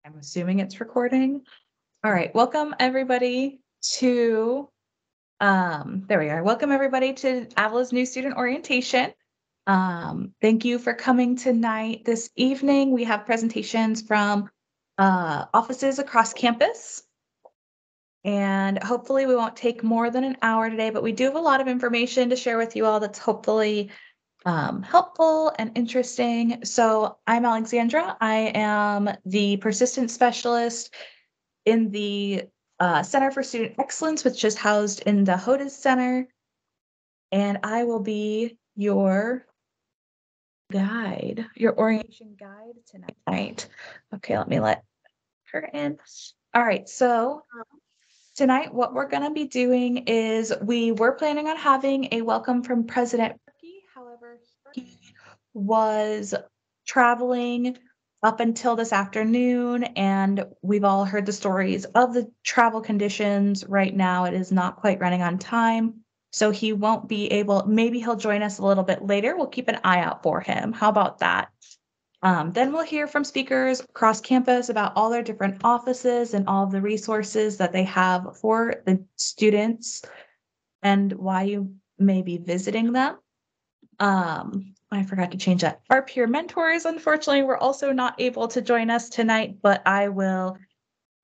I'm assuming it's recording. All right, welcome everybody to, there we are. Welcome everybody to Avila's new student orientation. Thank you for coming tonight. This evening, we have presentations from offices across campus. And hopefully we won't take more than an hour today, but we do have a lot of information to share with you all that's hopefully helpful and interesting. So I'm Alexandra. I am the persistence specialist in the Center for Student Excellence, which is housed in the HODIS Center. And I will be your guide, your orientation guide tonight. Okay, let me let her in. All right, so tonight what we're going to be doing is we were planning on having a welcome from President Perky. However, he was traveling up until this afternoon, and we've all heard the stories of the travel conditions right now. It is not quite running on time, so he won't be able, maybe he'll join us a little bit later. We'll keep an eye out for him. How about that? Then we'll hear from speakers across campus about all their different offices and all of the resources that they have for the students and why you may be visiting them. I forgot to change that. Our peer mentors, unfortunately, were also not able to join us tonight, but I will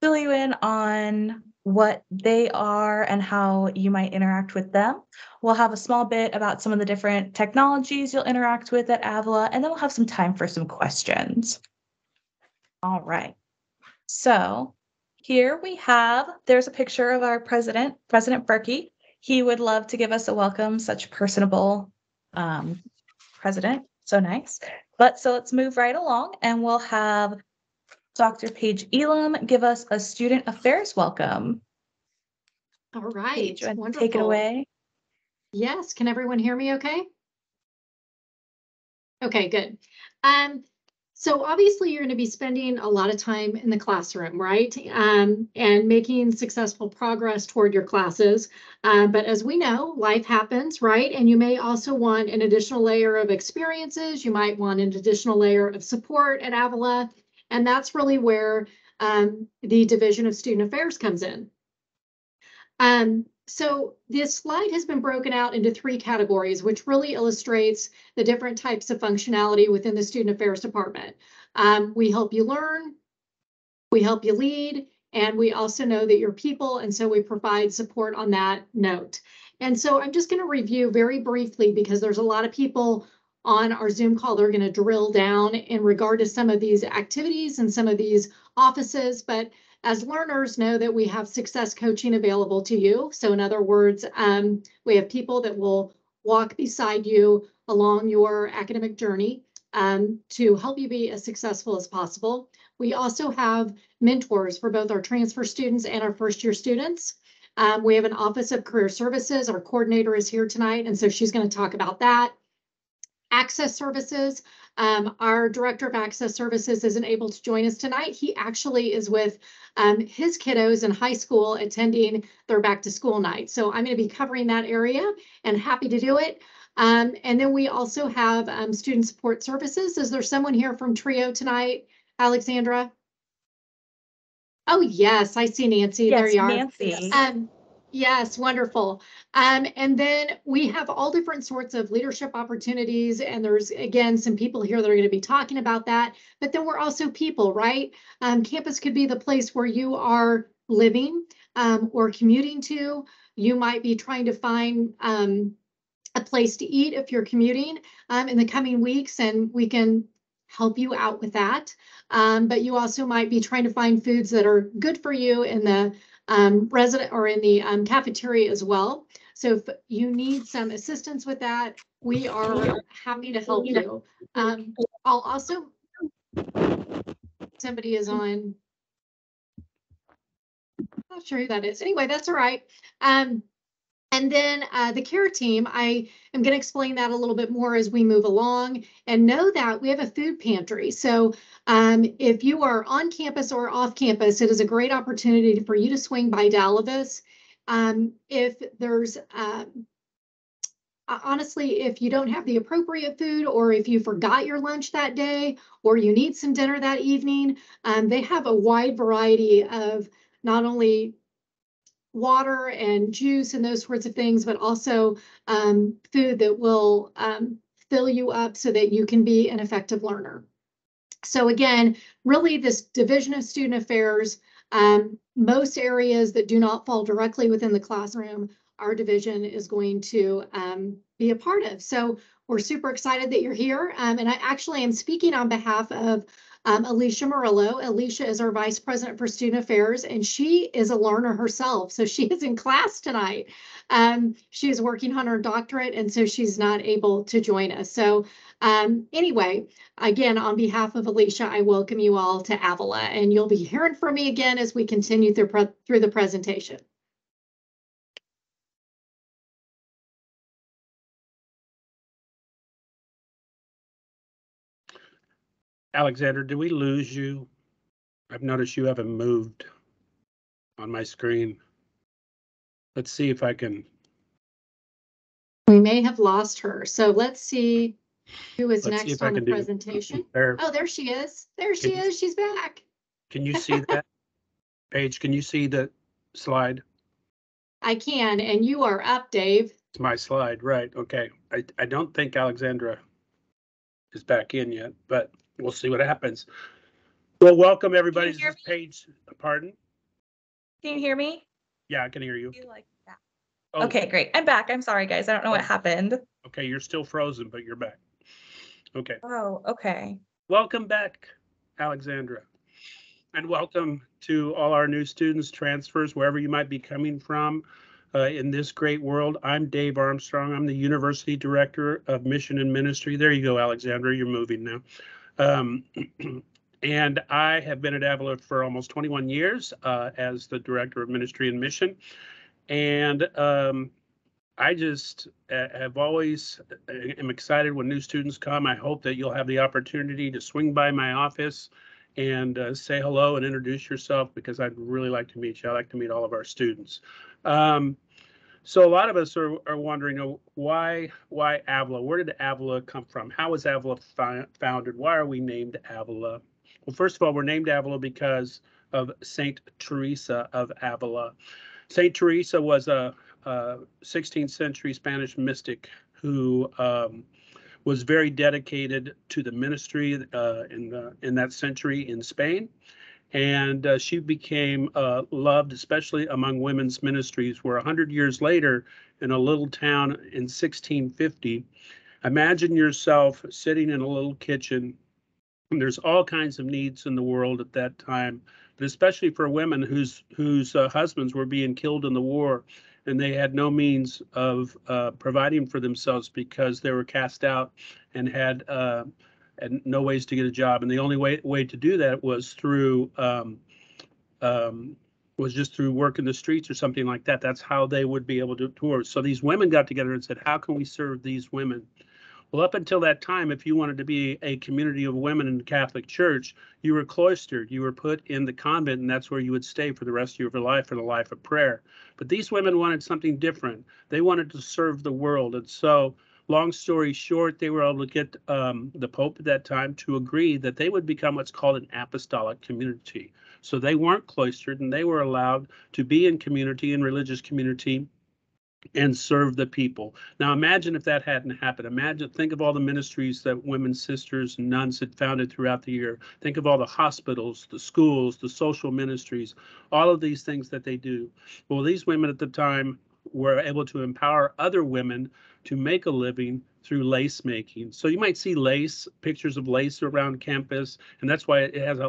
fill you in on what they are and how you might interact with them. We'll have a small bit about some of the different technologies you'll interact with at Avila, and then we'll have some time for some questions. All right. So here we have, there's a picture of our president, President Berkey. He would love to give us a welcome, such personable president. So nice. So let's move right along, and we'll have Dr. Paige Elam give us a student affairs welcome. All right. Paige, wonderful. Take it away. Yes. Can everyone hear me okay? Okay, good. So obviously you're going to be spending a lot of time in the classroom, right? And making successful progress toward your classes. But as we know, life happens, right? And you may also want an additional layer of experiences. You might want an additional layer of support at Avila. And that's really where the Division of Student Affairs comes in. So this slide has been broken out into 3 categories, which really illustrates the different types of functionality within the Student Affairs Department. We help you learn, we help you lead, and we also know that you're people, and so we provide support on that note. And so I'm just going to review very briefly, because there's a lot of people on our Zoom call that are going to drill down in regard to some of these activities and some of these offices, but as learners, know that we have success coaching available to you. So in other words, we have people that will walk beside you along your academic journey to help you be as successful as possible. We also have mentors for both our transfer students and our first-year students. We have an Office of Career Services. Our coordinator is here tonight, and so she's going to talk about that. Access Services. Our Director of Access Services isn't able to join us tonight. He actually is with his kiddos in high school attending their back to school night. So I'm going to be covering that area and happy to do it. And then we also have Student Support Services. Is there someone here from TRIO tonight, Alexandra? Oh, yes, I see Nancy. Yes, there you are. Nancy. Yes, wonderful. And then we have all different sorts of leadership opportunities. And there's, again, some people here that are going to be talking about that. But then we're also people, right? Campus could be the place where you are living or commuting to. You might be trying to find a place to eat if you're commuting in the coming weeks, and we can help you out with that. But you also might be trying to find foods that are good for you in the resident or in the cafeteria as well. So if you need some assistance with that, we are happy to help you. I'll also, somebody is on, not sure who that is. Anyway, that's all right. And then the care team, I am going to explain that a little bit more as we move along, and know that we have a food pantry. So if you are on campus or off campus, it is a great opportunity for you to swing by Dalavis. If there's honestly, if you don't have the appropriate food, or if you forgot your lunch that day, or you need some dinner that evening, they have a wide variety of not only water and juice and those sorts of things, but also food that will fill you up so that you can be an effective learner. So again, really this Division of Student Affairs, most areas that do not fall directly within the classroom, our division is going to be a part of. So we're super excited that you're here. And I actually am speaking on behalf of Alicia Murillo. Alicia is our Vice President for Student Affairs, and she is a learner herself. So she is in class tonight. She is working on her doctorate, and so she's not able to join us. So anyway, again, on behalf of Alicia, I welcome you all to Avila, and you'll be hearing from me again as we continue through the presentation. Alexandra, did we lose you? I've noticed you haven't moved on my screen. Let's see if I can. We may have lost her. So let's see who is Let's see next if I on the can do presentation. there. Oh, there she is. There she is. She's back. Can you see that? Paige, can you see the slide? I can, and you are up, Dave. It's my slide, right? Okay. I don't think Alexandra is back in yet, but we'll see what happens. Well, welcome everybody. This is Paige. Pardon? Can you hear me? Yeah, I can hear you. You like that? Oh, Okay, great. I'm back. I'm sorry, guys. I don't know what happened. okay, you're still frozen, but you're back. Okay. Oh, okay. Welcome back, Alexandra. And welcome to all our new students, transfers, wherever you might be coming from in this great world. I'm Dave Armstrong. I'm the University Director of Mission and Ministry. There you go, Alexandra. You're moving now. And I have been at Avila for almost 21 years as the Director of Ministry and Mission. And I just have always am excited when new students come. I hope that you'll have the opportunity to swing by my office and say hello and introduce yourself, because I'd really like to meet you. I like to meet all of our students. So a lot of us are wondering, why Avila? Where did Avila come from? How was Avila founded? Why are we named Avila? Well, first of all, we're named Avila because of Saint Teresa of Avila. Saint Teresa was a 16th century Spanish mystic who was very dedicated to the ministry in that century in Spain. And she became loved, especially among women's ministries, where 100 years later, in a little town in 1650, imagine yourself sitting in a little kitchen. And there's all kinds of needs in the world at that time, but especially for women whose husbands were being killed in the war, and they had no means of providing for themselves because they were cast out and had no ways to get a job. And the only way to do that was through just through work in the streets or something like that. That's how they would be able to tour. So these women got together and said, how can we serve these women? Well, up until that time, if you wanted to be a community of women in the Catholic Church, you were cloistered. You were put in the convent, and that's where you would stay for the rest of your life, for the life of prayer. But these women wanted something different. They wanted to serve the world. And so, long story short, they were able to get the Pope at that time to agree that they would become what's called an apostolic community. So they weren't cloistered, and they were allowed to be in community, in religious community, and serve the people. Now imagine if that hadn't happened. Think of all the ministries that women's sisters and nuns had founded throughout the year. Think of all the hospitals, the schools, the social ministries, all of these things that they do. Well, these women at the time were able to empower other women to make a living through lace making. So you might see lace, pictures of lace around campus, and that's why it has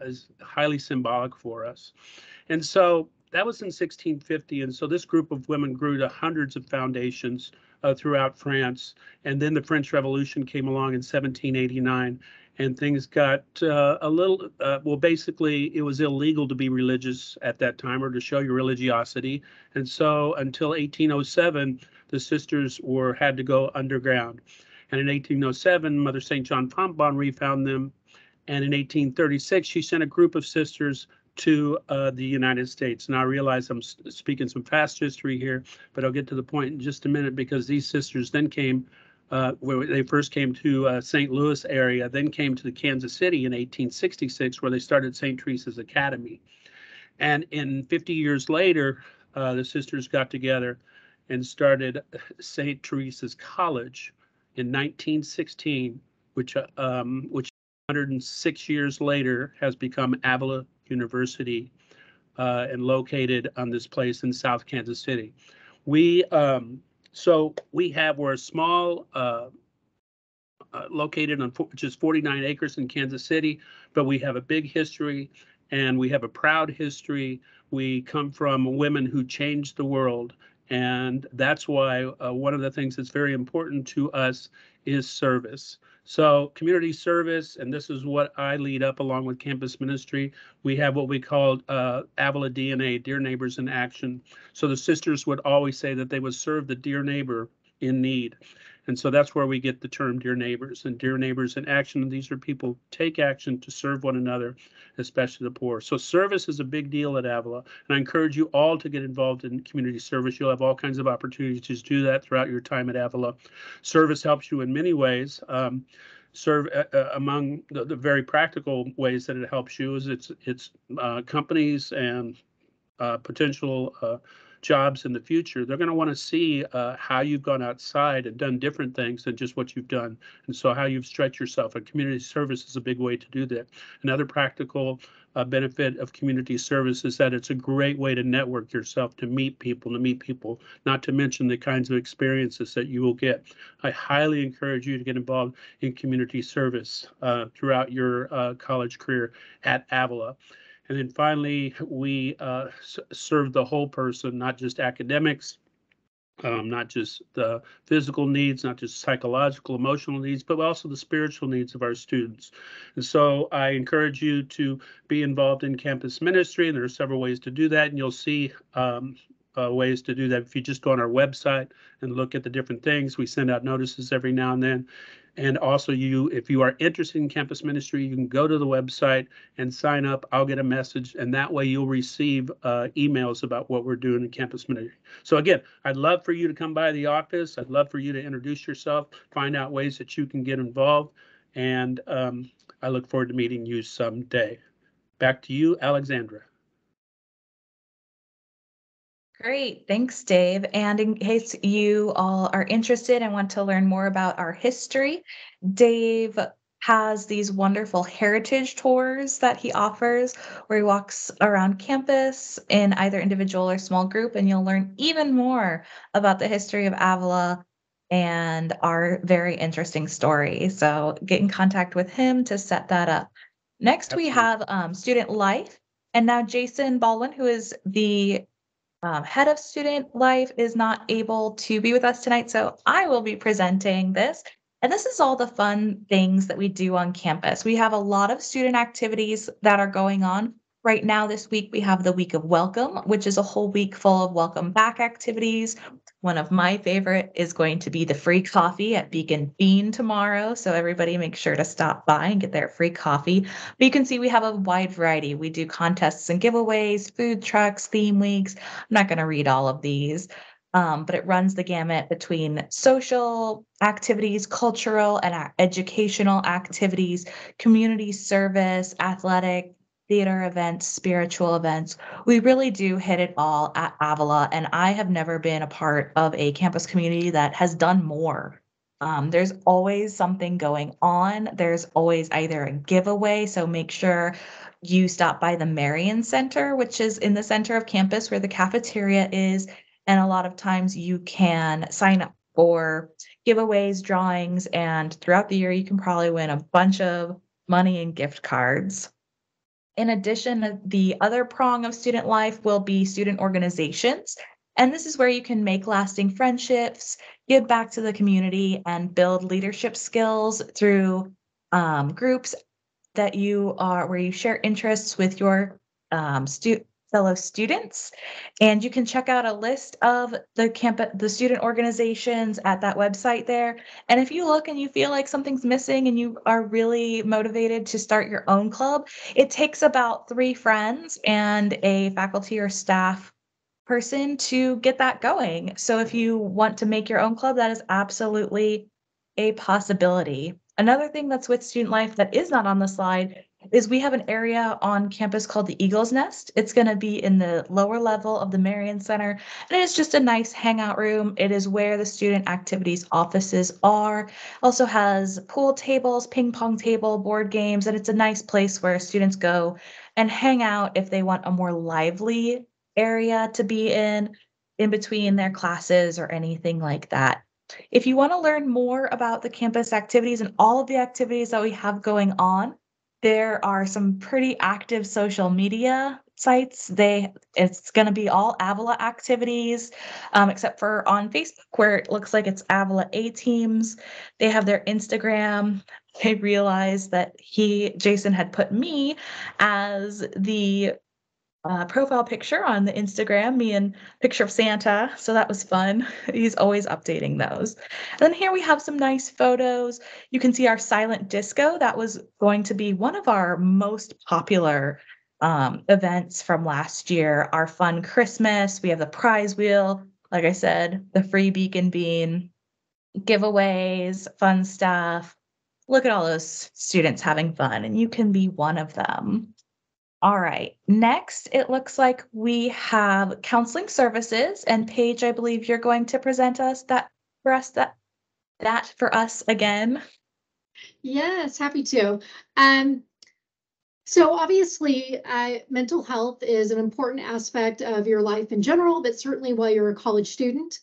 is highly symbolic for us. And so that was in 1650, and so this group of women grew to hundreds of foundations throughout France. And then the French Revolution came along in 1789, and things got a little, well, basically, it was illegal to be religious at that time or to show your religiosity. And so until 1807, the sisters had to go underground. And in 1807, Mother St. John Fontbonne refound them. And in 1836, she sent a group of sisters to the United States. And I realize I'm speaking some fast history here, but I'll get to the point in just a minute, because these sisters then came, where they first came to St. Louis area, then came to Kansas City in 1866, where they started St. Teresa's Academy. And in 50 years later, the sisters got together and started St. Teresa's College in 1916, which 106 years later has become Avila University, and located on this place in South Kansas City. We're a small, located on just 49 acres in Kansas City, but we have a big history and we have a proud history. We come from women who changed the world. And that's why one of the things that's very important to us is service. So community service, and this is what I lead up along with campus ministry. We have what we call Avila DNA, Dear Neighbors in Action. So the sisters would always say that they would serve the dear neighbor in need. And so that's where we get the term Dear Neighbors, and Dear Neighbors in Action. And these are people who take action to serve one another, especially the poor. So service is a big deal at Avila. And I encourage you all to get involved in community service. You'll have all kinds of opportunities to do that throughout your time at Avila. Service helps you in many ways. Among the very practical ways that it helps you is it's companies and potential jobs in the future. They're going to want to see how you've gone outside and done different things than just what you've done. And so how you've stretched yourself. And community service is a big way to do that. Another practical benefit of community service is that it's a great way to network yourself, to meet people, not to mention the kinds of experiences that you will get. I highly encourage you to get involved in community service throughout your college career at Avila. And then finally, we serve the whole person, not just academics, not just the physical needs, not just psychological, emotional needs, but also the spiritual needs of our students. And so I encourage you to be involved in campus ministry, and there are several ways to do that, and you'll see ways to do that if you just go on our website and look at the different things. We send out notices every now and then. And also, if you are interested in campus ministry, you can go to the website and sign up. I'll get a message, and that way you'll receive emails about what we're doing in campus ministry. So again, I'd love for you to come by the office. I'd love for you to introduce yourself, find out ways that you can get involved, and I look forward to meeting you someday. Back to you, Alexandra. Great, thanks, Dave. And in case you all are interested and want to learn more about our history, Dave has these wonderful heritage tours that he offers where he walks around campus in either individual or small group, and you'll learn even more about the history of Avila and our very interesting story. So get in contact with him to set that up. Next, we have Student Life. And now Jason Baldwin, who is the head of Student Life, is not able to be with us tonight, so I will be presenting this. And this is all the fun things that we do on campus. We have a lot of student activities that are going on. Right now, this week, we have the Week of Welcome, which is a whole week full of welcome back activities. One of my favorite is going to be the free coffee at Beacon Bean tomorrow. So everybody make sure to stop by and get their free coffee. But you can see we have a wide variety. We do contests and giveaways, food trucks, theme weeks. I'm not going to read all of these, but it runs the gamut between social activities, cultural and educational activities, community service, athletic, theater events, spiritual events. We really do hit it all at Avila, and I have never been a part of a campus community that has done more. There's always something going on. There's always either a giveaway, so make sure you stop by the Marion Center, which is in the center of campus where the cafeteria is, and a lot of times you can sign up for giveaways, drawings, and throughout the year you can probably win a bunch of money and gift cards. In addition, the other prong of student life will be student organizations. And this is where you can make lasting friendships, give back to the community, and build leadership skills through groups that where you share interests with your fellow students. And you can check out a list of the student organizations at that website there. And if you look and you feel like something's missing and you are really motivated to start your own club, it takes about 3 friends and a faculty or staff person to get that going. So if you want to make your own club, that is absolutely a possibility. Another thing that's with Student Life that is not on the slide is we have an area on campus called the Eagle's Nest. It's going to be in the lower level of the Marion Center, and it is just a nice hangout room. It is where the student activities offices are. Also has pool tables, ping pong table, board games, and it's a nice place where students go and hang out if they want a more lively area to be in between their classes or anything like that. If you want to learn more about the campus activities and all of the activities that we have going on, there are some pretty active social media sites. It's going to be all Avila activities, except for on Facebook, where it looks like it's Avila A Teams. They have their Instagram. They realized that Jason had put me as the profile picture on the Instagram, me and picture of Santa. So that was fun. He's always updating those. And then here we have some nice photos. You can see our silent disco. That was going to be one of our most popular events from last year. Our fun Christmas. We have the prize wheel. Like I said, the free beacon bean, giveaways, fun stuff. Look at all those students having fun, and you can be one of them. All right, next, it looks like we have counseling services, and Paige, I believe you're going to present us that for us again. Yes, happy to. So obviously, mental health is an important aspect of your life in general, but certainly while you're a college student,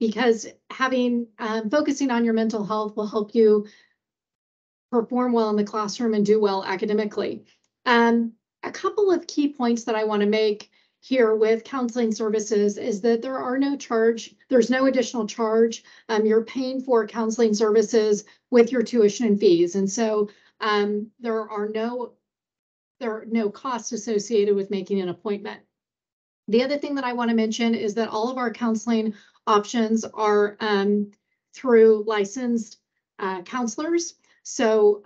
because focusing on your mental health will help you perform well in the classroom and do well academically. A couple of key points that I want to make here with counseling services is that there's no additional charge. You're paying for counseling services with your tuition and fees. And so there are no costs associated with making an appointment. The other thing that I want to mention is that all of our counseling options are through licensed counselors. So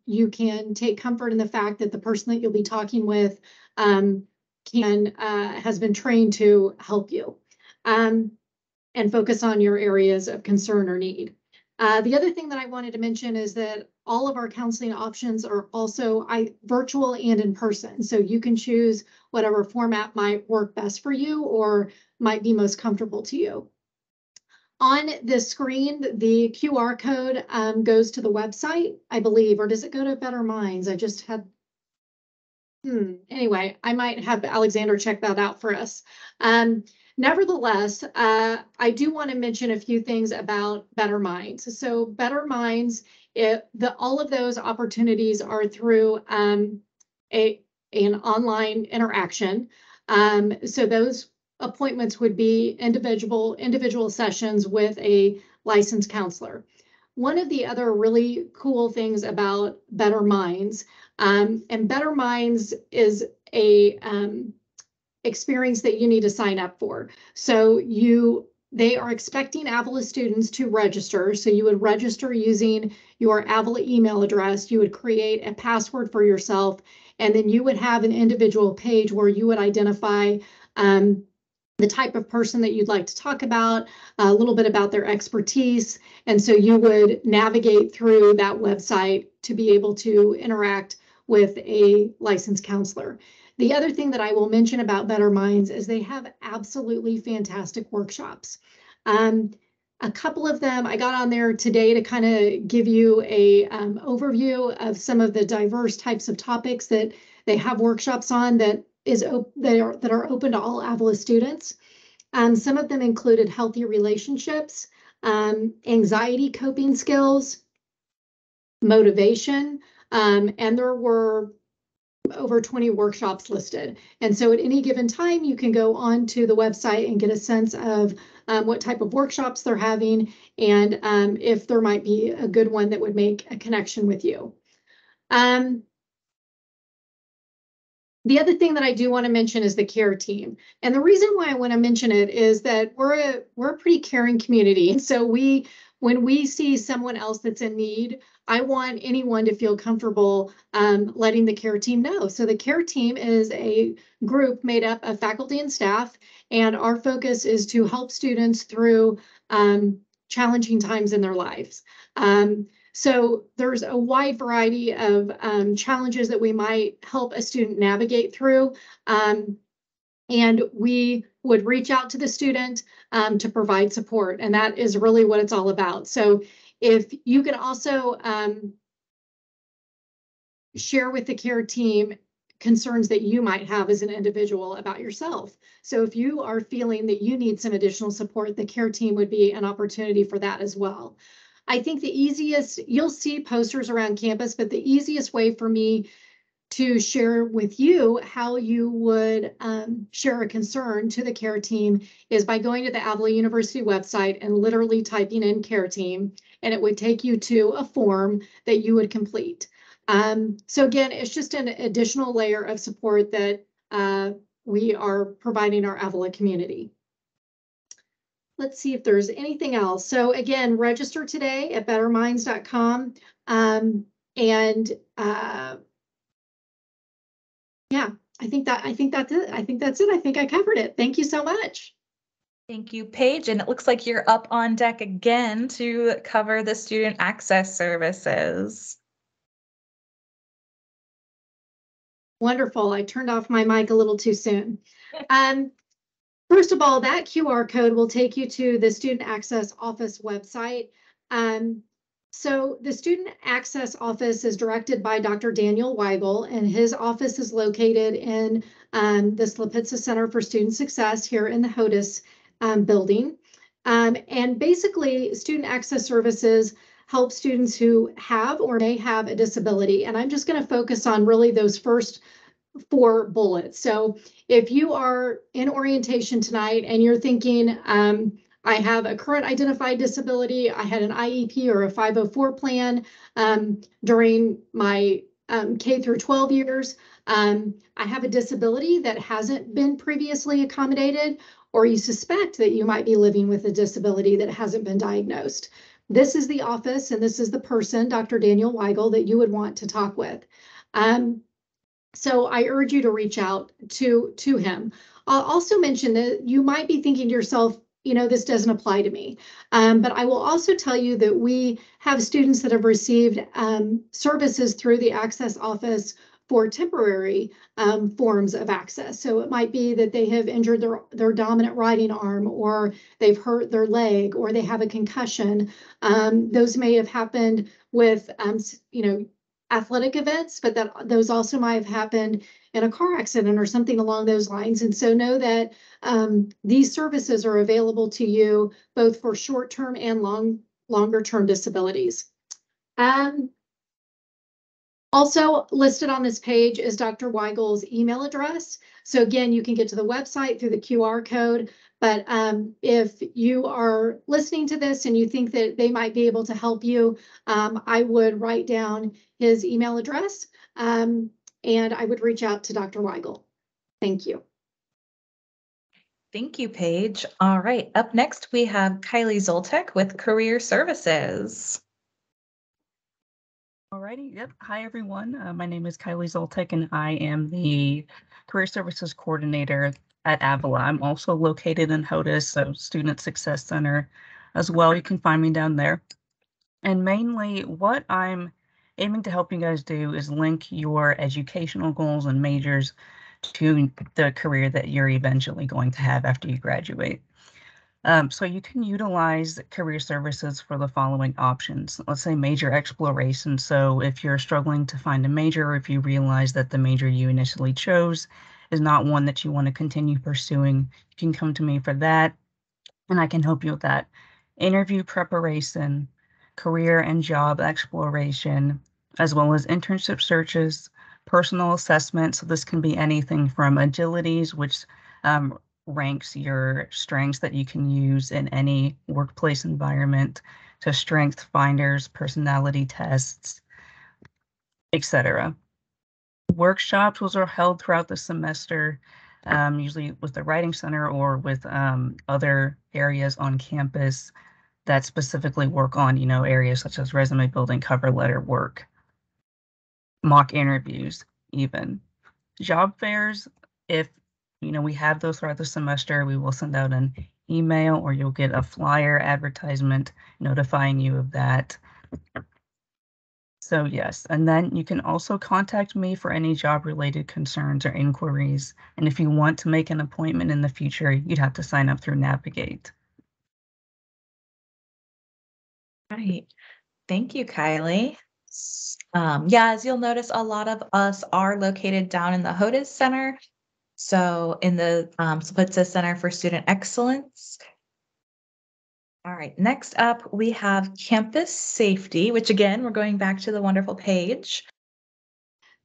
you can take comfort in the fact that the person that you'll be talking with has been trained to help you and focus on your areas of concern or need. The other thing that I wanted to mention is that all of our counseling options are also virtual and in person. So you can choose whatever format might work best for you or might be most comfortable to you. On the screen, the QR code goes to the website, I believe, or does it go to Better Minds? I just had, anyway, I might have Alexander check that out for us. Nevertheless, I do want to mention a few things about Better Minds. So Better Minds, all of those opportunities are through an online interaction. So those appointments would be individual sessions with a licensed counselor. One of the other really cool things about Better Minds, and Better Minds is a experience that you need to sign up for. So they are expecting Avila students to register. So you would register using your Avila email address. You would create a password for yourself, and then you would have an individual page where you would identify the type of person that you'd like to talk about, a little bit about their expertise. And so you would navigate through that website to be able to interact with a licensed counselor. The other thing that I will mention about Better Minds is they have absolutely fantastic workshops. A couple of them, I got on there today to kind of give you a overview of some of the diverse types of topics that they have workshops on that are open to all Avila students. Some of them included healthy relationships, anxiety coping skills, motivation, and there were over 20 workshops listed. And so at any given time, you can go on to the website and get a sense of what type of workshops they're having and if there might be a good one that would make a connection with you. The other thing that I do want to mention is the care team. And the reason why I want to mention it is that we're a pretty caring community. And so when we see someone else that's in need, I want anyone to feel comfortable letting the care team know. So the care team is a group made up of faculty and staff, and our focus is to help students through challenging times in their lives. So there's a wide variety of challenges that we might help a student navigate through. And we would reach out to the student to provide support. And that is really what it's all about. So if you can also share with the care team concerns that you might have as an individual about yourself. So if you are feeling that you need some additional support, the care team would be an opportunity for that as well. I think the easiest, you'll see posters around campus, but the easiest way for me to share with you how you would share a concern to the care team is by going to the Avila University website and literally typing in care team, and it would take you to a form that you would complete. So again, it's just an additional layer of support that we are providing our Avila community. Let's see if there's anything else. So again, register today at betterminds.com. Yeah, I think that's it. I think that's it. I think I covered it. Thank you so much. Thank you, Paige. And it looks like you're up on deck again to cover the student access services. Wonderful. I turned off my mic a little too soon. First of all, that QR code will take you to the Student Access Office website. So the Student Access Office is directed by Dr. Daniel Weigel, and his office is located in the Slepitza Center for Student Success here in the HODUS building. And basically, Student Access Services help students who have or may have a disability. And I'm just going to focus on really those first 4 bullets. So if you are in orientation tonight and you're thinking, I have a current identified disability, I had an IEP or a 504 plan during my K through 12 years, I have a disability that hasn't been previously accommodated, or you suspect that you might be living with a disability that hasn't been diagnosed. This is the office and this is the person, Dr. Daniel Weigel, that you would want to talk with. So I urge you to reach out to him. I'll also mention that you might be thinking to yourself, you know, this doesn't apply to me. But I will also tell you that we have students that have received services through the Access Office for temporary forms of access. So it might be that they have injured their dominant riding arm, or they've hurt their leg, or they have a concussion. Those may have happened with, you know, athletic events, but those also might have happened in a car accident or something along those lines. And so know that these services are available to you both for short-term and longer-term disabilities. Also listed on this page is Dr. Weigel's email address. So again, you can get to the website through the QR code, but if you are listening to this and you think that they might be able to help you, I would write down his email address and I would reach out to Dr. Weigel. Thank you. Thank you, Paige. All right, up next we have Kylie Zoltek with Career Services. Alrighty, yep. Hi, everyone. My name is Kylie Zoltek, and I am the Career Services Coordinator at Avila. I'm also located in HODUS, so Student Success Center as well. You can find me down there. And mainly what I'm aiming to help you guys do is link your educational goals and majors to the career that you're eventually going to have after you graduate. So you can utilize career services for the following options. Let's say major exploration. So if you're struggling to find a major, or if you realize that the major you initially chose is not one that you want to continue pursuing, you can come to me for that, and I can help you with that. Interview preparation, career and job exploration, as well as internship searches, personal assessment. So this can be anything from agilities, which ranks your strengths that you can use in any workplace environment, to strength finders, personality tests, etc. Workshops, those are held throughout the semester, usually with the Writing Center or with other areas on campus that specifically work on, areas such as resume building, cover letter work, mock interviews, even. Job fairs, if, we have those throughout the semester, we will send out an email or you'll get a flyer advertisement notifying you of that. So yes, and then you can also contact me for any job-related concerns or inquiries. And if you want to make an appointment in the future, you'd have to sign up through Navigate. Right. Thank you, Kylie. Yeah, as you'll notice, a lot of us are located down in the HOTUS Center. So in the Spitza Center for Student Excellence. All right, next up, we have campus safety, which again, we're going back to the wonderful Paige.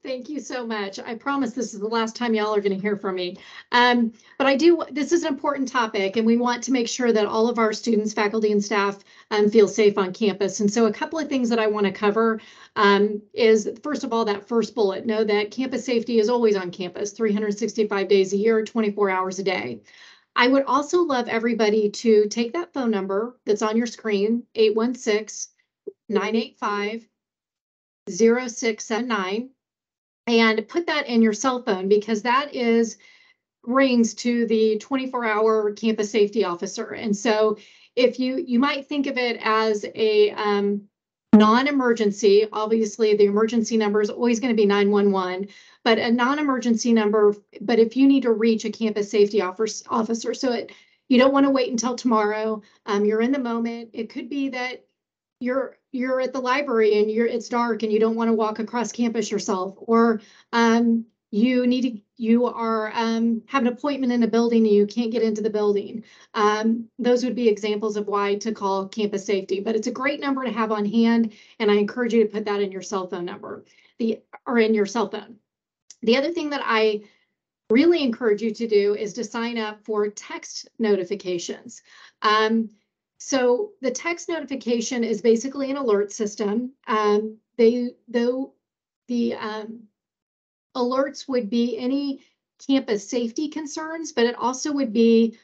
Thank you so much. I promise this is the last time y'all are going to hear from me. But this is an important topic, and we want to make sure that all of our students, faculty, and staff feel safe on campus. And so a couple of things that I want to cover is, first of all, that first bullet. Know that campus safety is always on campus, 365 days a year, 24 hours a day. I would also love everybody to take that phone number that's on your screen, 816-985-0679. And put that in your cell phone, because that rings to the 24-hour campus safety officer. And so if you might think of it as a non-emergency, obviously the emergency number is always going to be 911, but a non-emergency number. But if you need to reach a campus safety officer, so you don't want to wait until tomorrow, you're in the moment. It could be that you're at the library and it's dark and you don't want to walk across campus yourself, or you are have an appointment in a building and you can't get into the building. Those would be examples of why to call campus safety, but it's a great number to have on hand, and I encourage you to put that in your cell phone number, or in your cell phone. The other thing that I really encourage you to do is to sign up for text notifications. So the text notification is basically an alert system. The alerts would be any campus safety concerns, but it also would be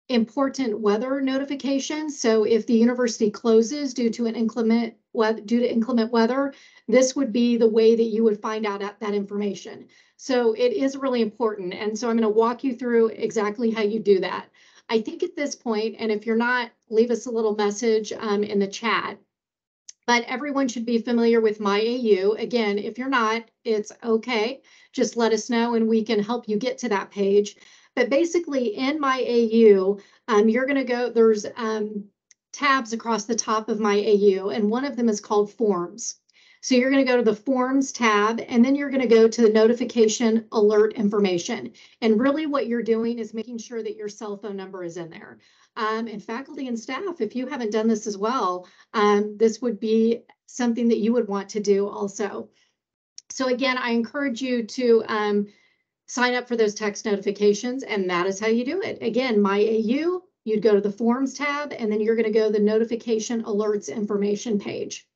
important weather notifications. So if the university closes due to inclement weather, this would be the way that you would find out that information. So it is really important. And so I'm going to walk you through exactly how you do that. I think at this point, and if you're not, leave us a little message in the chat, but everyone should be familiar with MyAU. Again, if you're not, it's okay. Just let us know and we can help you get to that page. But basically in MyAU, you're going to go, there's tabs across the top of MyAU, and one of them is called Forms. So you're going to go to the Forms tab, and then you're going to go to the notification alert information. And really what you're doing is making sure that your cell phone number is in there. And faculty and staff, if you haven't done this as well, this would be something that you would want to do also. So again, I encourage you to sign up for those text notifications, and that is how you do it. Again, MyAU, you'd go to the Forms tab, and then you're going to go to the notification alerts information page.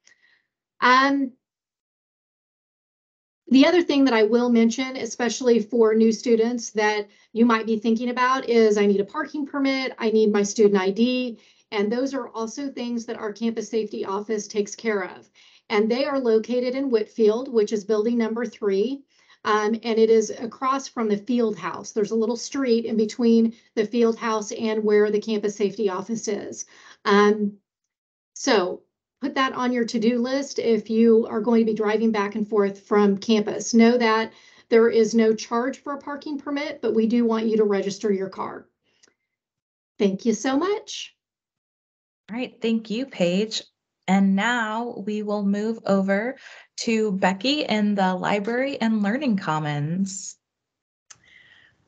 The other thing that I will mention, especially for new students that you might be thinking about, is I need a parking permit, I need my student ID, and those are also things that our campus safety office takes care of. And they are located in Whitfield, which is building number 3. And it is across from the field house. There's a little street in between the field house and where the campus safety office is. So put that on your to-do list if you are going to be driving back and forth from campus. Know that there is no charge for a parking permit, but we do want you to register your car. Thank you so much. All right, thank you, Paige. And now we will move over to Becky in the Library and Learning Commons.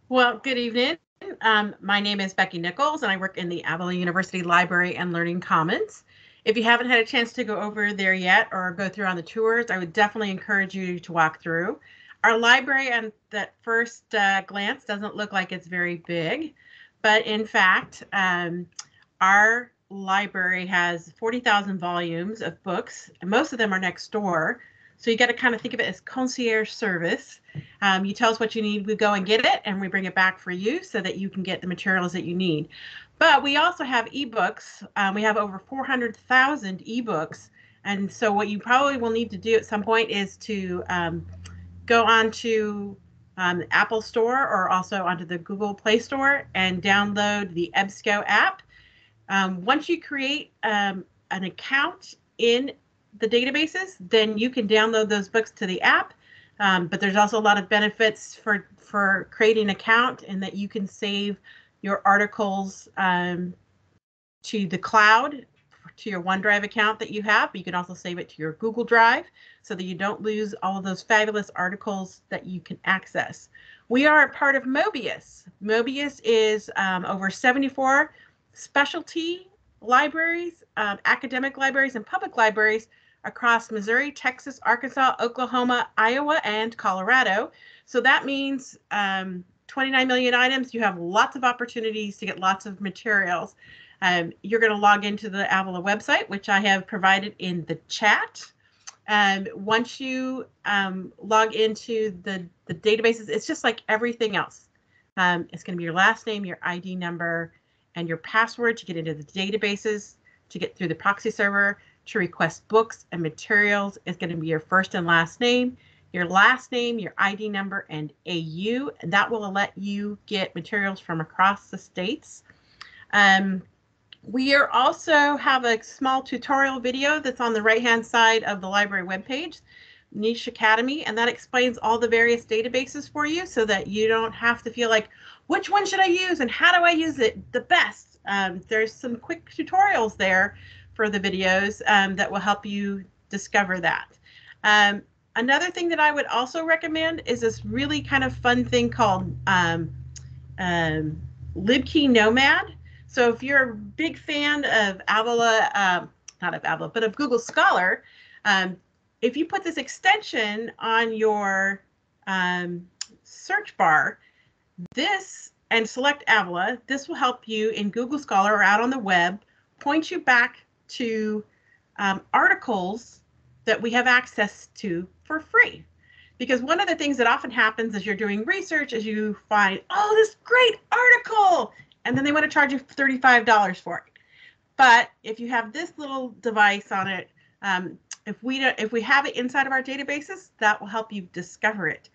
Well, good evening. My name is Becky Nichols, and I work in the Avila University Library and Learning Commons. If you haven't had a chance to go over there yet or go through on the tours, I would definitely encourage you to walk through. Our library at that first glance doesn't look like it's very big, but in fact, our library has 40,000 volumes of books, and most of them are next door. So you got to kind of think of it as concierge service. You tell us what you need, we go and get it, and we bring it back for you so that you can get the materials that you need. But we also have ebooks. We have over 400,000 ebooks. And so what you probably will need to do at some point is to go on to the Apple Store or also onto the Google Play Store and download the EBSCO app. Once you create an account in the databases, then you can download those books to the app. But there's also a lot of benefits for creating an account, in that you can save your articles to the cloud, to your OneDrive account that you have. But you can also save it to your Google Drive so that you don't lose all of those fabulous articles that you can access. We are a part of Mobius. Mobius is over 74 specialty libraries, academic libraries, and public libraries across Missouri, Texas, Arkansas, Oklahoma, Iowa, and Colorado. So that means 29 million items. You have lots of opportunities to get lots of materials. You're going to log into the Avila website, which I have provided in the chat. Once you log into the databases, it's just like everything else. It's going to be your last name, your ID number, and your password to get into the databases, to get through the proxy server, to request books and materials. It's going to be your first and last name, your ID number, and AU, and that will let you get materials from across the states. We are also have a small tutorial video that's on the right-hand side of the library webpage, Niche Academy, and that explains all the various databases for you so that you don't have to feel like, which one should I use and how do I use it the best? There's some quick tutorials there for the videos that will help you discover that. Another thing that I would also recommend is this really kind of fun thing called LibKey Nomad. So if you're a big fan of Avila, not of Avila, but of Google Scholar, if you put this extension on your search bar, and select Avila, this will help you in Google Scholar or out on the web, point you back to articles that we have access to for free. Because one of the things that often happens as you're doing research is you find, oh, this great article, and then they want to charge you $35 for it. But if you have this little device on it, if we have it inside of our databases, that will help you discover it.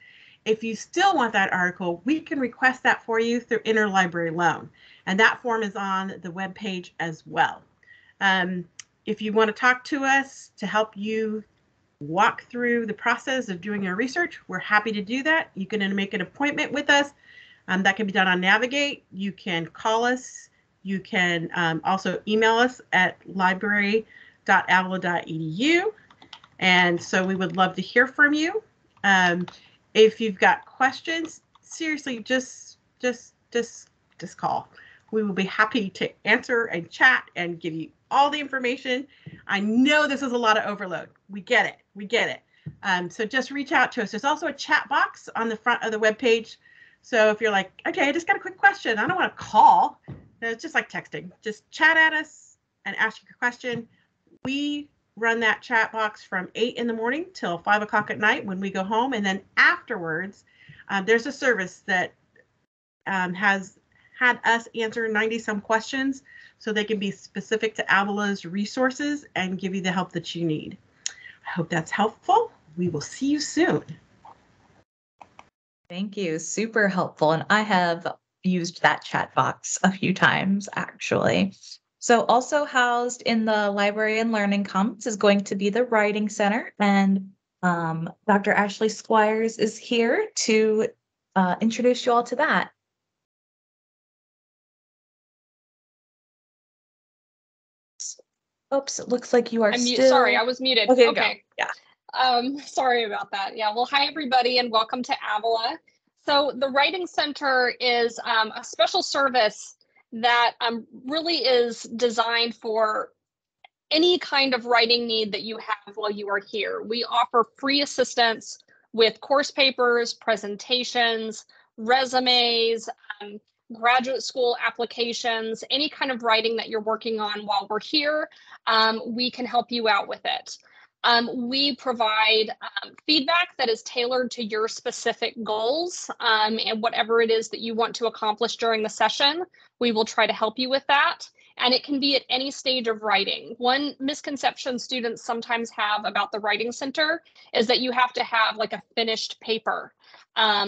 If you still want that article, we can request that for you through interlibrary loan, and that form is on the web page as well. If you want to talk to us to help you walk through the process of doing your research, we're happy to do that. You can make an appointment with us. That can be done on Navigate. You can call us. You can also email us at library.avila.edu. And so we would love to hear from you. If you've got questions, seriously, just call. We will be happy to answer and chat and give you all the information. I know this is a lot of overload. We get it. We get it. So just reach out to us. There's also a chat box on the front of the webpage. So if you're like, okay, I just got a quick question, I don't want to call. It's just like texting. Just chat at us and ask your question. We run that chat box from 8 in the morning till 5 o'clock at night when we go home. And then afterwards, there's a service that has had us answer 90-some questions so they can be specific to Avila's resources and give you the help that you need. I hope that's helpful. We will see you soon. Thank you. Super helpful. And I have used that chat box a few times, actually. So also housed in the Library and Learning Commons is going to be the Writing Center. And Dr. Ashley Squires is here to introduce you all to that. Oops, it looks like you are still... Sorry, I was muted. Okay. Yeah. Sorry about that. Yeah, well, hi, everybody, and welcome to Avila. So the Writing Center is a special service that really is designed for any kind of writing need that you have while you are here. We offer free assistance with course papers, presentations, resumes, graduate school applications, any kind of writing that you're working on while we're here, we can help you out with it. We provide feedback that is tailored to your specific goals and whatever it is that you want to accomplish during the session. We will try to help you with that. And it can be at any stage of writing. One misconception students sometimes have about the Writing Center is that you have to have like a finished paper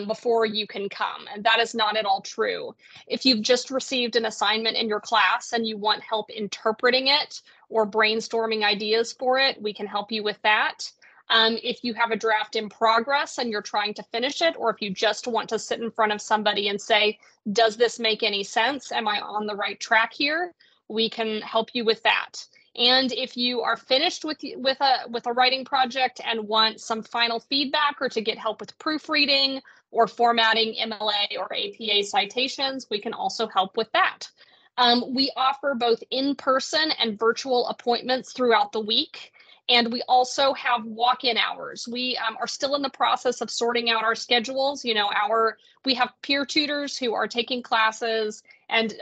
before you can come. And that is not at all true. If you've just received an assignment in your class and you want help interpreting it or brainstorming ideas for it, we can help you with that. If you have a draft in progress and you're trying to finish it, or if you just want to sit in front of somebody and say, does this make any sense? Am I on the right track here? We can help you with that. And if you are finished with a writing project and want some final feedback or to get help with proofreading or formatting MLA or APA citations, we can also help with that. We offer both in-person and virtual appointments throughout the week. And we also have walk-in hours. We are still in the process of sorting out our schedules. You know, we have peer tutors who are taking classes and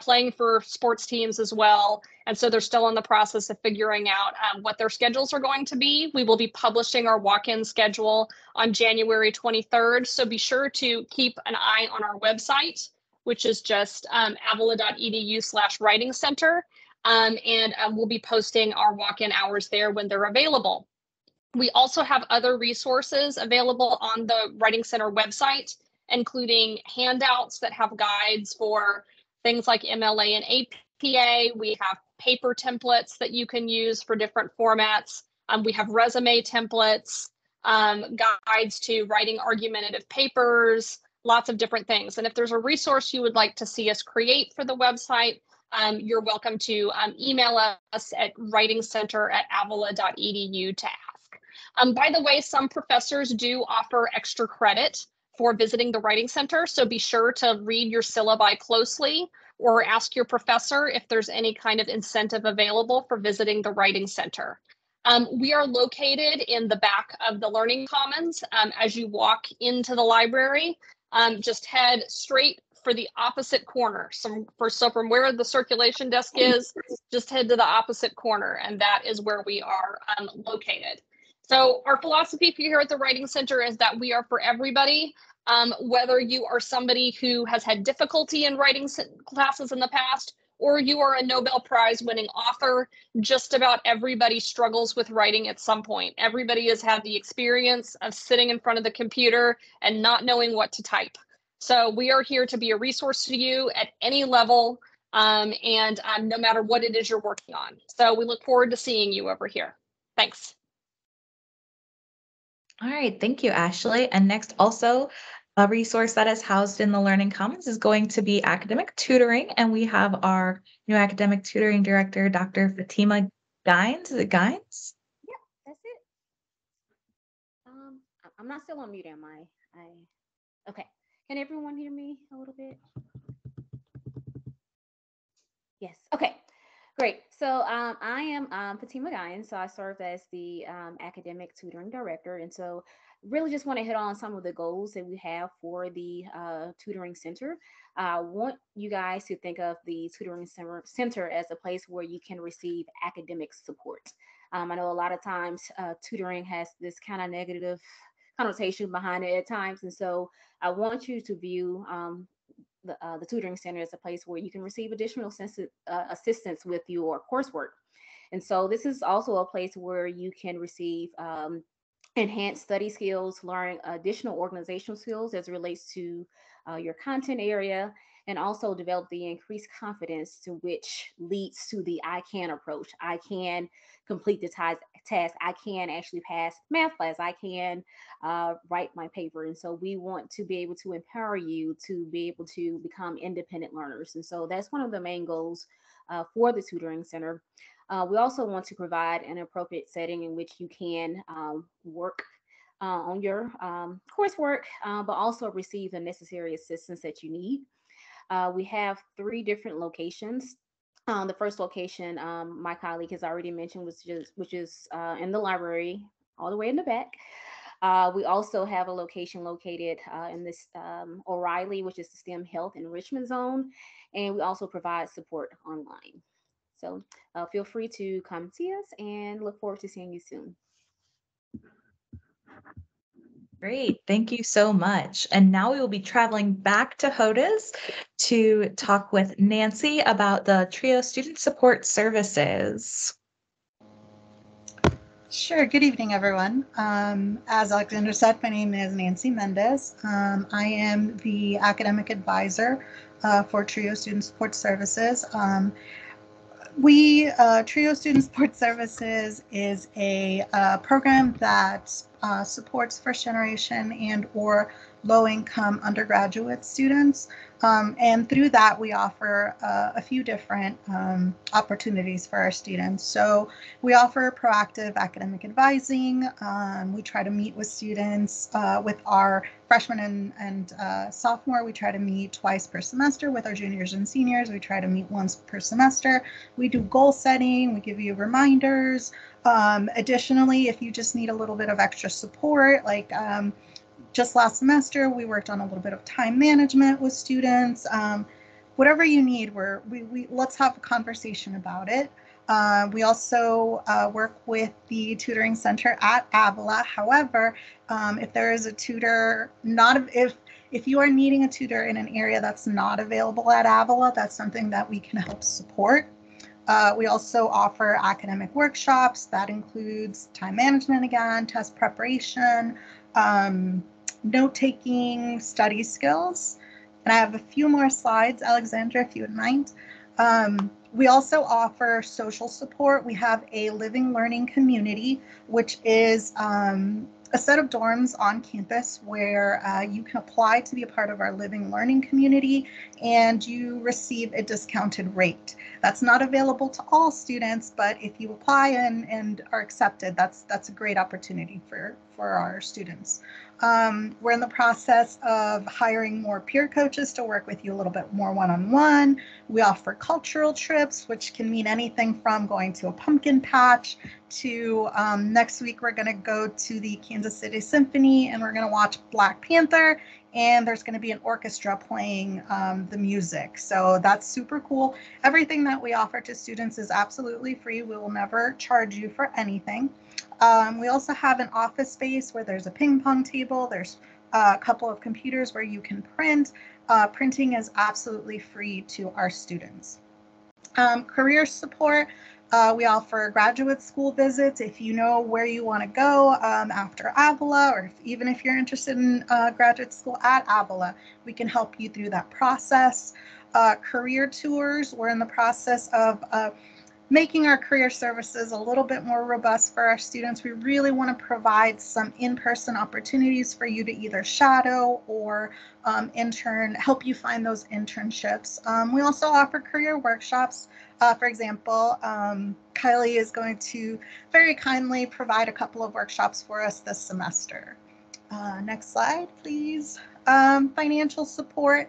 playing for sports teams as well. And so they're still in the process of figuring out what their schedules are going to be. We will be publishing our walk-in schedule on January 23rd. So be sure to keep an eye on our website, which is just avila.edu/writing center. And we'll be posting our walk-in hours there when they're available. We also have other resources available on the Writing Center website, including handouts that have guides for things like MLA and APA. We have paper templates that you can use for different formats. We have resume templates, guides to writing argumentative papers, lots of different things. And if there's a resource you would like to see us create for the website, you're welcome to email us at writingcenter@avila.edu to ask. By the way, some professors do offer extra credit for visiting the Writing Center, so be sure to read your syllabi closely or ask your professor if there's any kind of incentive available for visiting the Writing Center. We are located in the back of the Learning Commons. As you walk into the library, just head straight for the opposite corner. So from where the circulation desk is, just head to the opposite corner, and that is where we are located. So our philosophy here at the Writing Center is that we are for everybody. Whether you are somebody who has had difficulty in writing classes in the past, or you are a Nobel Prize winning author, just about everybody struggles with writing at some point. Everybody has had the experience of sitting in front of the computer and not knowing what to type. So we are here to be a resource to you at any level and no matter what it is you're working on. So we look forward to seeing you over here. Thanks. All right, thank you, Ashley. And next, also a resource that is housed in the Learning Commons is going to be academic tutoring. And we have our new academic tutoring director, Dr. Fatima Gines. Is it Gines? Yeah, that's it. I'm not still on mute, am I? Okay. Can everyone hear me a little bit? Yes. Okay. Great. So I am Fatima Gines. So I serve as the academic tutoring director. And so really just want to hit on some of the goals that we have for the tutoring center. I want you guys to think of the tutoring center as a place where you can receive academic support. I know a lot of times tutoring has this kind of negative connotation behind it at times. And so I want you to view the tutoring center as a place where you can receive additional assistance with your coursework. And so this is also a place where you can receive enhanced study skills, learn additional organizational skills as it relates to your content area, and also develop the increased confidence to which leads to the I can approach. I can complete the task. I can actually pass math class. I can write my paper. And so we want to be able to empower you to be able to become independent learners. And so that's one of the main goals for the tutoring center. We also want to provide an appropriate setting in which you can work on your coursework, but also receive the necessary assistance that you need. We have 3 different locations. The first location, my colleague has already mentioned, which is in the library, all the way in the back. We also have a location located in this O'Reilly, which is the STEM Health Enrichment Zone, and we also provide support online. So feel free to come see us and look forward to seeing you soon. Great, thank you so much. And now we will be traveling back to HOTUS to talk with Nancy about the TRIO Student Support Services. Sure. Good evening, everyone. As Alexandra said, my name is Nancy Mendez. I am the academic advisor for TRIO Student Support Services. TRIO Student Support Services is a program that supports first generation and or low income undergraduate students. And through that, we offer a few different opportunities for our students. So we offer proactive academic advising. We try to meet with students with our freshmen and sophomore. We try to meet twice per semester. With our juniors and seniors, we try to meet once per semester. We do goal setting. We give you reminders. Additionally, if you just need a little bit of extra support, like just last semester, we worked on a little bit of time management with students. Whatever you need, let's have a conversation about it. We also work with the tutoring center at Avila. However, if there is a tutor, if you are needing a tutor in an area that's not available at Avila, that's something that we can help support. We also offer academic workshops. That includes time management again, test preparation, note-taking, study skills. And I have a few more slides, Alexandra, if you would mind. We also offer social support. We have a living learning community, which is a set of dorms on campus where you can apply to be a part of our living learning community and you receive a discounted rate. That's not available to all students, but if you apply and are accepted, that's a great opportunity for our students. We're in the process of hiring more peer coaches to work with you a little bit more one-on-one. We offer cultural trips, which can mean anything from going to a pumpkin patch to next week we're going to go to the Kansas City Symphony and we're going to watch Black Panther, and there's going to be an orchestra playing the music. So that's super cool. Everything that we offer to students is absolutely free. We will never charge you for anything. We also have an office space where there's a ping pong table. There's a couple of computers where you can print. Printing is absolutely free to our students. Career support. We offer graduate school visits if you know where you want to go after Avila, or even if you're interested in graduate school at Avila, we can help you through that process. Career tours. We're in the process of making our career services a little bit more robust for our students. We really want to provide some in-person opportunities for you to either shadow or help you find those internships. We also offer career workshops. For example, Kylie is going to very kindly provide a couple of workshops for us this semester. Next slide, please. Financial support.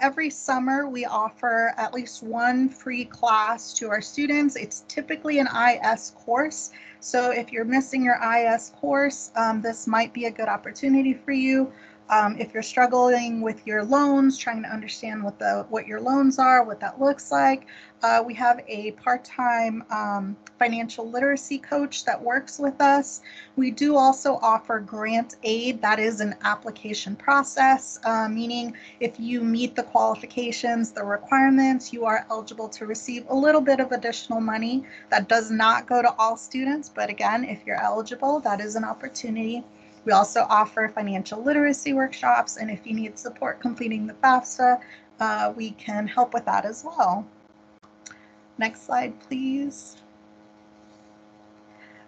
Every summer, we offer at least one free class to our students. It's typically an IS course. So if you're missing your IS course, this might be a good opportunity for you. If you're struggling with your loans, trying to understand what your loans are, what that looks like, we have a part-time financial literacy coach that works with us. We do also offer grant aid. That is an application process, meaning if you meet the qualifications, the requirements, you are eligible to receive a little bit of additional money. That does not go to all students, but again, if you're eligible, that is an opportunity. We also offer financial literacy workshops, and if you need support completing the FAFSA, we can help with that as well. Next slide, please.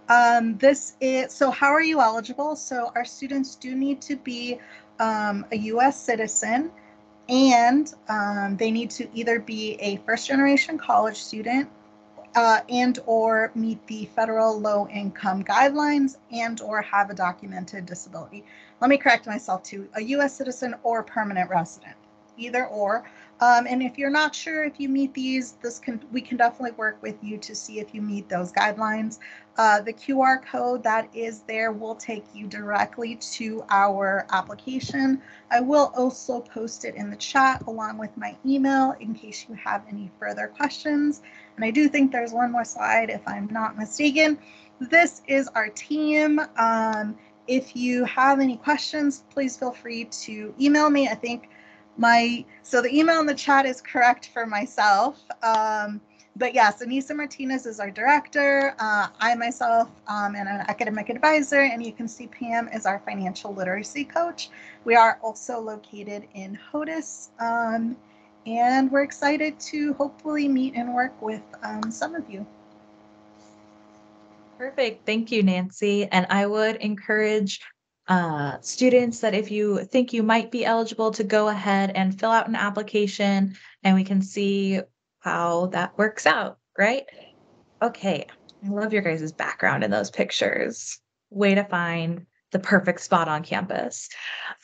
So how are you eligible? So our students do need to be a U.S. citizen, and they need to either be a first-generation college student and or meet the federal low-income guidelines and or have a documented disability. Let me correct myself too, a U.S. citizen or permanent resident, either or. And if you're not sure if you meet these, we can definitely work with you to see if you meet those guidelines. The QR code that is there will take you directly to our application. I will also post it in the chat along with my email in case you have any further questions. And I do think there's one more slide, if I'm not mistaken. This is our team. If you have any questions, please feel free to email me. I think so the email in the chat is correct for myself. But yes, Anissa Martinez is our director. I myself am an academic advisor, and you can see Pam is our financial literacy coach. We are also located in HOTUS, and we're excited to hopefully meet and work with some of you. Perfect. Thank you, Nancy. And I would encourage students that if you think you might be eligible to go ahead and fill out an application, and we can see how that works out, right? Okay. I love your guys' background in those pictures. Way to find the perfect spot on campus.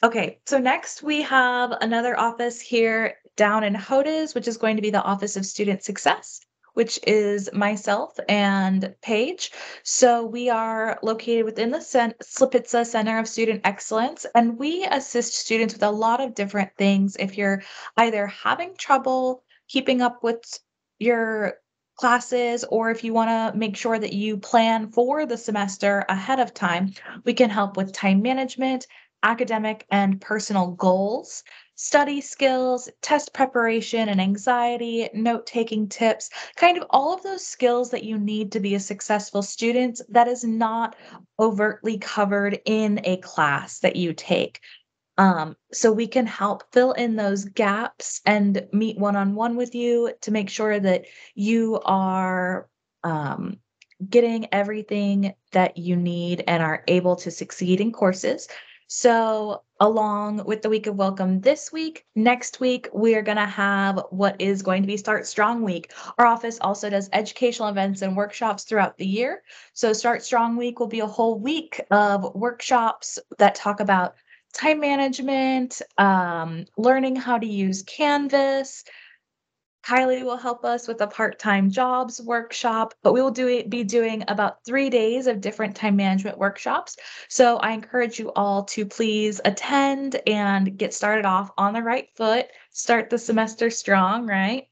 Okay, so next we have another office here down in HOTUS, which is going to be the Office of Student Success, which is myself and Paige. So we are located within the Slipitza Center of Student Excellence, and we assist students with a lot of different things. If you're either having trouble keeping up with your classes, or if you want to make sure that you plan for the semester ahead of time, we can help with time management, academic and personal goals, study skills, test preparation and anxiety, note-taking tips, kind of all of those skills that you need to be a successful student that is not overtly covered in a class that you take. So we can help fill in those gaps and meet one-on-one with you to make sure that you are getting everything that you need and are able to succeed in courses. So along with the week of welcome this week, next week, we are going to have what is going to be Start Strong Week. Our office also does educational events and workshops throughout the year. So Start Strong Week will be a whole week of workshops that talk about time management, learning how to use Canvas. Kylie will help us with a part-time jobs workshop, but we will be doing about 3 days of different time management workshops. So I encourage you all to please attend and get started off on the right foot, start the semester strong, right?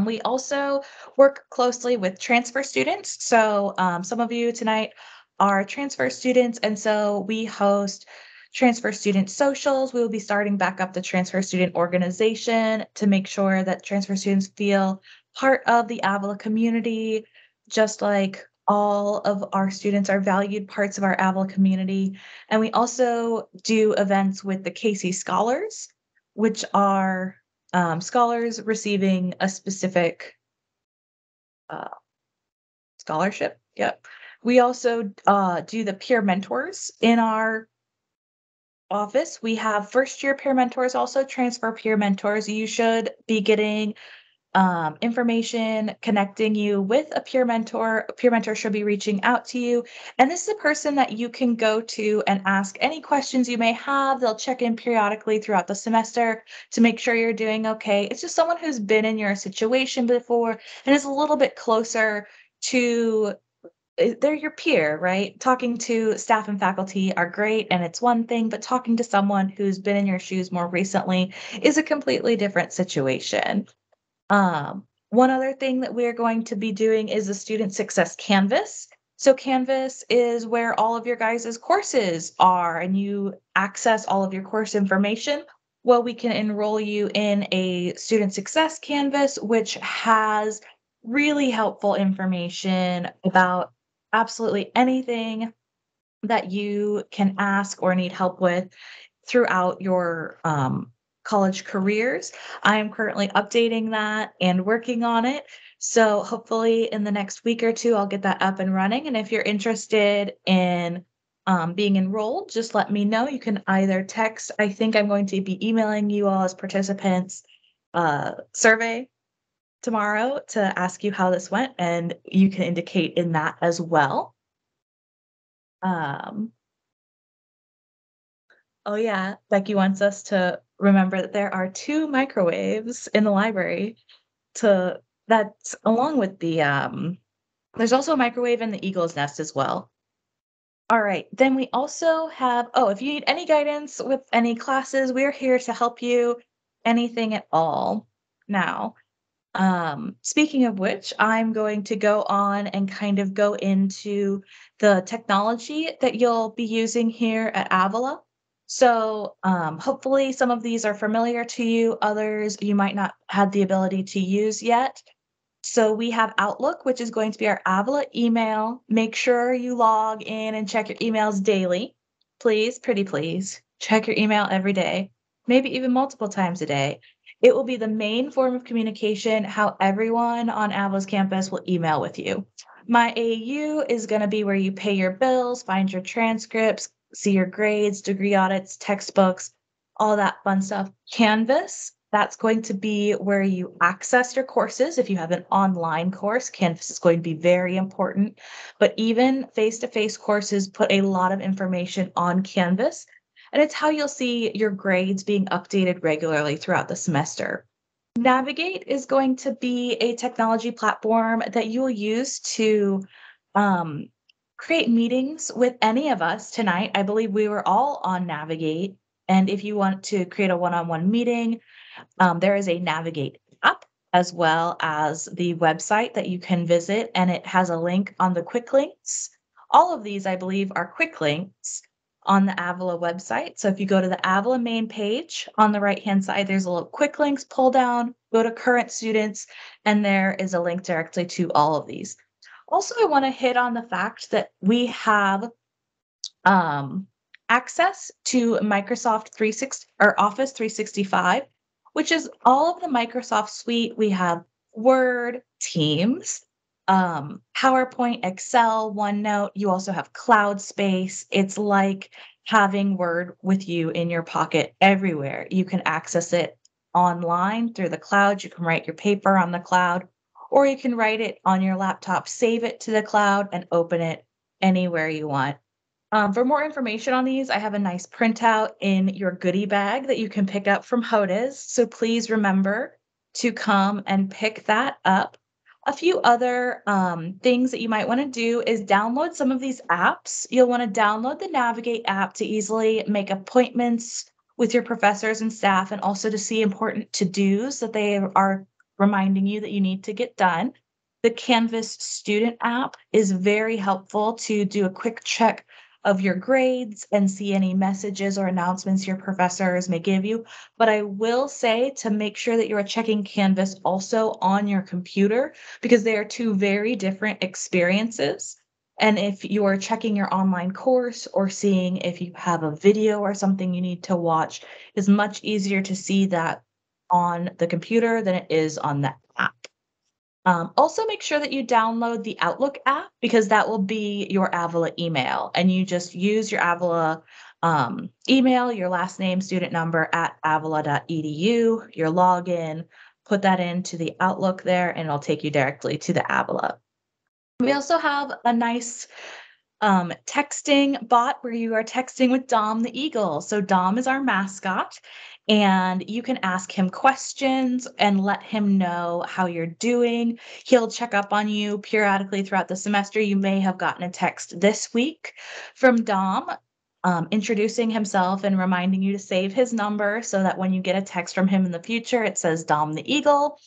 We also work closely with transfer students. So some of you tonight are transfer students, and so we host transfer student socials. We will be starting back up the transfer student organization to make sure that transfer students feel part of the Avila community, just like all of our students are valued parts of our Avila community. And we also do events with the Casey Scholars, which are scholars receiving a specific scholarship. Yep. We also do the peer mentors in our office. We have first year peer mentors, also transfer peer mentors. You should be getting information connecting you with a peer mentor. A peer mentor should be reaching out to you. And this is a person that you can go to and ask any questions you may have. They'll check in periodically throughout the semester to make sure you're doing okay. It's just someone who's been in your situation before and is a little bit closer to they're your peer, right? Talking to staff and faculty are great, and it's one thing, but talking to someone who's been in your shoes more recently is a completely different situation. One other thing that we're going to be doing is the Student Success Canvas. So Canvas is where all of your guys' courses are, and you access all of your course information. Well, we can enroll you in a Student Success Canvas, which has really helpful information about absolutely anything that you can ask or need help with throughout your college careers. I am currently updating that and working on it. So hopefully in the next week or two, I'll get that up and running. And if you're interested in being enrolled, just let me know. You can either text, I think I'm going to be emailing you all as participants survey tomorrow to ask you how this went, and you can indicate in that as well. Oh yeah, Becky wants us to remember that there are 2 microwaves in the library that's along with the there's also a microwave in the Eagle's Nest as well. All right, then we also have, if you need any guidance with any classes, we're here to help you, anything at all. Now, Speaking of which, I'm going to go on and kind of go into the technology that you'll be using here at Avila. So hopefully some of these are familiar to you, others you might not have the ability to use yet. So we have Outlook, which is going to be our Avila email. Make sure you log in and check your emails daily. Please, pretty please, check your email every day, maybe even multiple times a day. It will be the main form of communication, how everyone on Avila's campus will email with you. My AU is going to be where you pay your bills, find your transcripts, see your grades, degree audits, textbooks, all that fun stuff. Canvas, that's going to be where you access your courses. If you have an online course, Canvas is going to be very important. But even face-to-face courses put a lot of information on Canvas. And it's how you'll see your grades being updated regularly throughout the semester. Navigate is going to be a technology platform that you will use to create meetings with any of us tonight. I believe we were all on Navigate. And if you want to create a one-on-one meeting, there is a Navigate app as well as the website that you can visit, and it has a link on the quick links. All of these, I believe, are quick links on the Avila website. So if you go to the Avila main page on the right-hand side, there's a little quick links pull down, go to current students, and there is a link directly to all of these. Also, I want to hit on the fact that we have access to Microsoft 360 or Office 365, which is all of the Microsoft suite. We have Word, Teams, PowerPoint, Excel, OneNote. You also have Cloud Space. It's like having Word with you in your pocket everywhere. You can access it online through the cloud. You can write your paper on the cloud, or you can write it on your laptop, save it to the cloud, and open it anywhere you want. For more information on these, I have a nice printout in your goodie bag that you can pick up from HOTAS. So please remember to come and pick that up. A few other things that you might want to do is download some of these apps. You'll want to download the Navigate app to easily make appointments with your professors and staff, and also to see important to-dos that they are reminding you that you need to get done. The Canvas student app is very helpful to do a quick check of your grades and see any messages or announcements your professors may give you. But I will say to make sure that you are checking Canvas also on your computer, because they are two very different experiences. And if you are checking your online course or seeing if you have a video or something you need to watch, it's much easier to see that on the computer than it is on the app. Also, make sure that you download the Outlook app, because that will be your Avila email, and you just use your Avila email, your last name, student number at avila.edu, your login, put that into the Outlook there, and it'll take you directly to the Avila. We also have a nice texting bot where you are texting with Dom the Eagle. So Dom is our mascot, and you can ask him questions and let him know how you're doing. He'll check up on you periodically throughout the semester. You may have gotten a text this week from Dom introducing himself and reminding you to save his number so that when you get a text from him in the future, it says Dom the Eagle.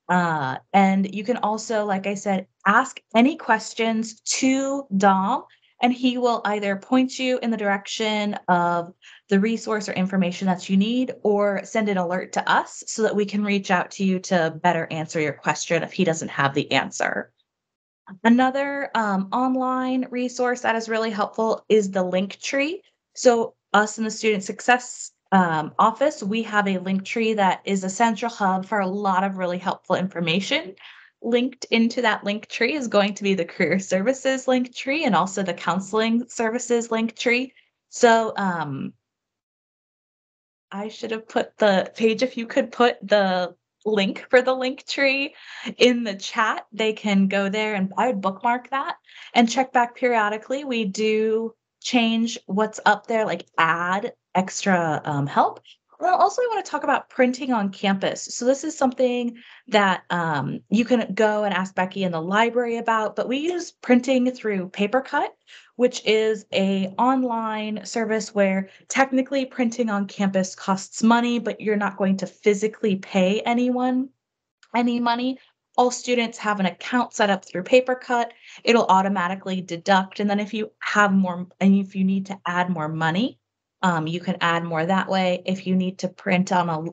And you can also, like I said, ask any questions to Dom, and he will either point you in the direction of the resource or information that you need, or send an alert to us so that we can reach out to you to better answer your question if he doesn't have the answer. Another online resource that is really helpful is the Linktree. So us in the Student Success office, we have a Linktree that is a central hub for a lot of really helpful information. Linked into that Linktree is going to be the Career Services Linktree and also the Counseling Services Linktree. So I should have put the page, if you could put the link for the Linktree in the chat, they can go there, and I would bookmark that and check back periodically. We do change what's up there, like add extra help. Well, also, I want to talk about printing on campus. So this is something that you can go and ask Becky in the library about, but we use printing through PaperCut, which is an online service where technically printing on campus costs money, but you're not going to physically pay anyone any money. All students have an account set up through PaperCut. It'll automatically deduct. And then if you have more, and if you need to add more money, you can add more that way. If you need to print on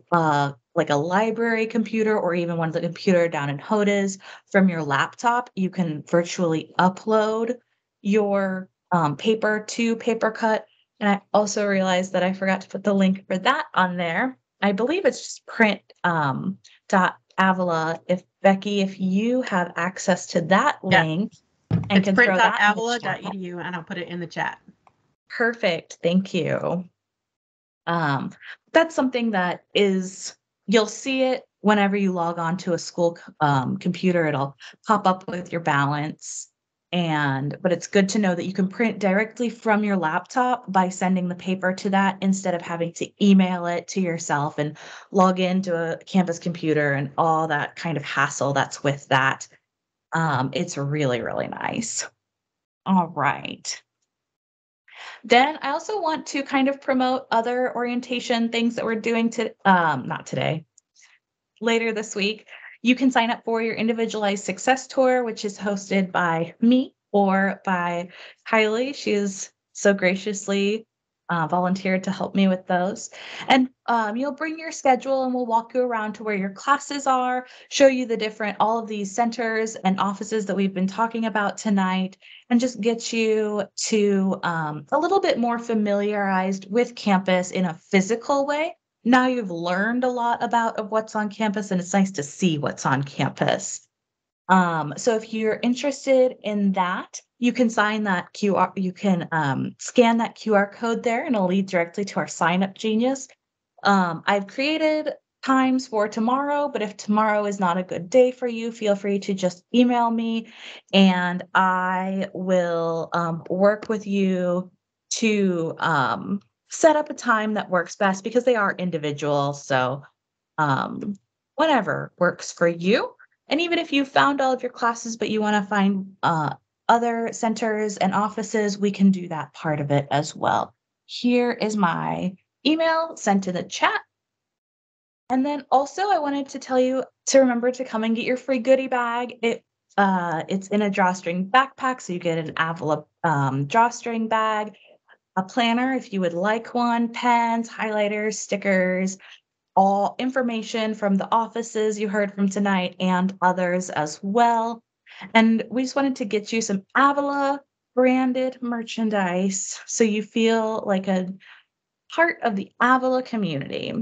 like a library computer or even one of the computer down in HODAs from your laptop, you can virtually upload your paper to PaperCut. And I also realized that I forgot to put the link for that on there. I believe it's just print.avila. If Becky, if you have access to that Yeah. link and It's can throw that in the chat. print.avila.edu, and I'll put it in the chat. Perfect. Thank you. That's something that is, you'll see it whenever you log on to a school computer, it'll pop up with your balance. But it's good to know that you can print directly from your laptop by sending the paper to that instead of having to email it to yourself and log into a campus computer and all that kind of hassle that's with that. It's really, really nice. All right. Then I also want to kind of promote other orientation things that we're doing not today, later this week. You can sign up for your individualized success tour, which is hosted by me or by Kylie. She is so graciously volunteered to help me with those. And you'll bring your schedule and we'll walk you around to where your classes are, show you all of these centers and offices that we've been talking about tonight, and just get you to a little bit more familiarized with campus in a physical way. Now you've learned a lot of what's on campus, and it's nice to see what's on campus. So if you're interested in that, you can scan that QR code there and it'll lead directly to our Sign Up Genius. I've created times for tomorrow, but if tomorrow is not a good day for you, feel free to just email me and I will work with you to set up a time that works best, because they are individual. So whatever works for you. And even if you found all of your classes, but you want to find other centers and offices, we can do that part of it as well. Here is my email sent in the chat. And then also I wanted to tell you to remember to come and get your free goodie bag. It's in a drawstring backpack, so you get an Avila drawstring bag, a planner if you would like one, pens, highlighters, stickers, all information from the offices you heard from tonight and others as well. And we just wanted to get you some Avila branded merchandise so you feel like a part of the Avila community.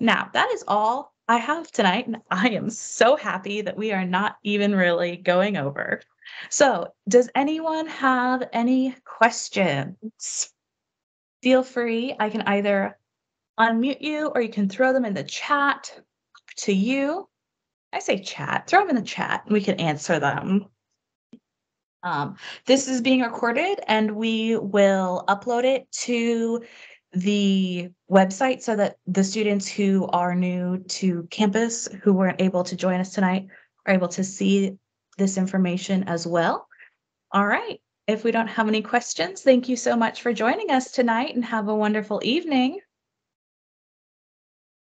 Now, that is all I have tonight, and I am so happy that we are not even really going over. So, does anyone have any questions? Feel free. I can either unmute you or you can throw them in the chat. Up to you. I say chat, throw them in the chat and we can answer them. This is being recorded and we will upload it to the website so that the students who are new to campus who weren't able to join us tonight are able to see this information as well. All right. If we don't have any questions, thank you so much for joining us tonight and have a wonderful evening.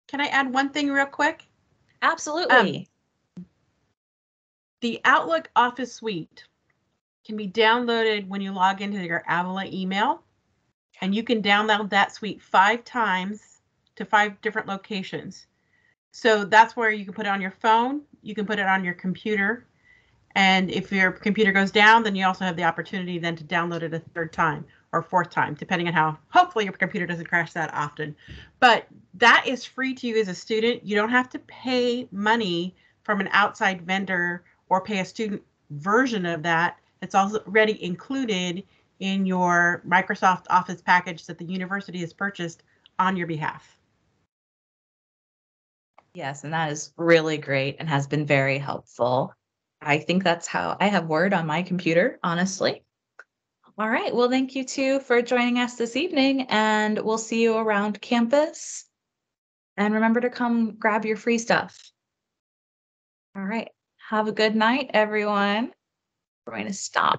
Can I add one thing real quick? Absolutely. The Outlook Office Suite can be downloaded when you log into your Avila email, and you can download that suite 5 times to 5 different locations. So that's where you can put it on your phone, you can put it on your computer, and if your computer goes down, then you also have the opportunity then to download it a 3rd time or 4th time, depending on how, hopefully your computer doesn't crash that often. But that is free to you as a student. You don't have to pay money from an outside vendor or pay a student version of that. It's already included in your Microsoft Office package that the university has purchased on your behalf. Yes, and that is really great and has been very helpful. I think that's how I have Word on my computer, honestly. All right. Well, thank you too for joining us this evening, and we'll see you around campus. And remember to come grab your free stuff. All right. Have a good night, everyone. We're going to stop.